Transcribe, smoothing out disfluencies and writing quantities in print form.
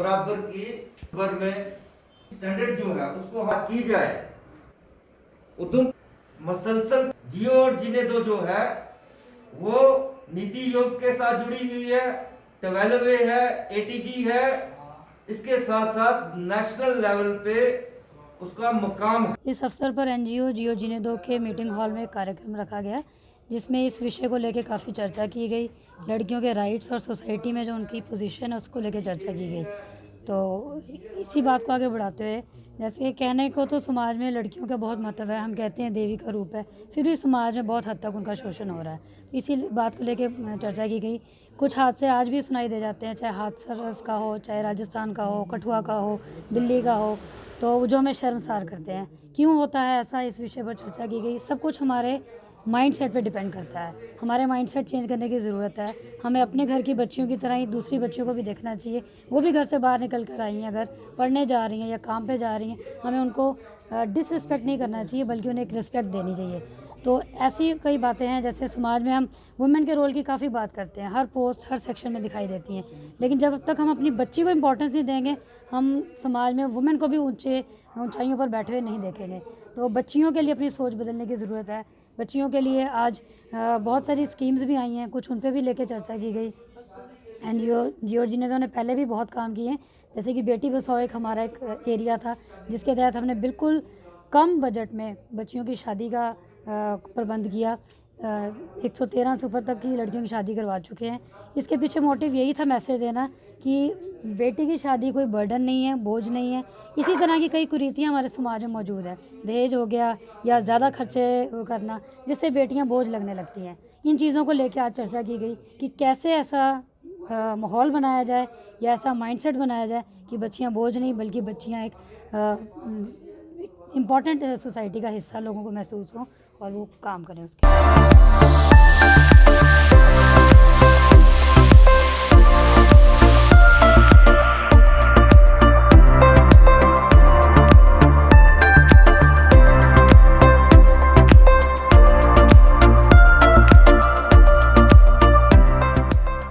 बराबर की बर में स्टैंडर्ड जो है उसको हाथ की जाए। उद्यम मसलसल जियो और जीने दो जो है वो नीति योग के साथ जुड़ी हुई है, टवेलवे है, एटीजी है, इसके साथ साथ नेशनल लेवल पे उसका मुकाम है। इस अवसर पर एनजीओ जियो जीने दो के मीटिंग हॉल में एक कार्यक्रम रखा गया जिसमें इस विषय को लेकर काफ़ी चर्चा की गई। लड़कियों के राइट्स और सोसाइटी में जो उनकी पोजीशन है उसको लेकर चर्चा की गई। तो इसी बात को आगे बढ़ाते हुए, जैसे कहने को तो समाज में लड़कियों का बहुत महत्व है, हम कहते हैं देवी का रूप है, फिर भी समाज में बहुत हद तक उनका शोषण हो रहा है। इसी बात को लेकर चर्चा की गई। कुछ हादसे आज भी सुनाई दे जाते हैं, चाहे हाथरस का हो, चाहे राजस्थान का हो, कठुआ का हो, दिल्ली का हो, तो जो हमें शर्मसार करते हैं। क्यों होता है ऐसा, इस विषय पर चर्चा की गई। सब कुछ हमारे माइंडसेट पे डिपेंड करता है। हमारे माइंडसेट चेंज करने की ज़रूरत है। हमें अपने घर की बच्चियों की तरह ही दूसरी बच्चियों को भी देखना चाहिए। वो भी घर से बाहर निकल कर आई हैं, अगर पढ़ने जा रही हैं या काम पे जा रही हैं, हमें उनको डिसरिस्पेक्ट नहीं करना चाहिए, बल्कि उन्हें एक रिस्पेक्ट देनी चाहिए। तो ऐसी कई बातें हैं, जैसे समाज में हम वुमेन के रोल की काफ़ी बात करते हैं, हर पोस्ट हर सेक्शन में दिखाई देती हैं, लेकिन जब तक हम अपनी बच्ची को इम्पोर्टेंस नहीं देंगे, हम समाज में वुमेन को भी ऊंचाइयों पर बैठे हुए नहीं देखेंगे। तो बच्चियों के लिए अपनी सोच बदलने की ज़रूरत है। बच्चियों के लिए आज बहुत सारी स्कीम्स भी आई हैं, कुछ उन पर भी लेकर चर्चा की गई। एनजीओ जी ने तो पहले भी बहुत काम किए हैं, जैसे कि बेटी बचाओ एक हमारा एक एरिया था, जिसके तहत हमने बिल्कुल कम बजट में बच्चियों की शादी का प्रबंध किया। 113 से ऊपर तक की लड़कियों की शादी करवा चुके हैं। इसके पीछे मोटिव यही था, मैसेज देना कि बेटी की शादी कोई बर्डन नहीं है, बोझ नहीं है। इसी तरह की कई कुरीतियाँ हमारे समाज में मौजूद है, दहेज हो गया या ज़्यादा खर्चे करना, जिससे बेटियां बोझ लगने लगती हैं। इन चीज़ों को लेकर आज चर्चा की गई कि कैसे ऐसा माहौल बनाया जाए या ऐसा माइंडसेट बनाया जाए कि बच्चियां बोझ नहीं, बल्कि बच्चियां एक इम्पॉर्टेंट सोसाइटी का हिस्सा लोगों को महसूस हो और वो काम करें उसके।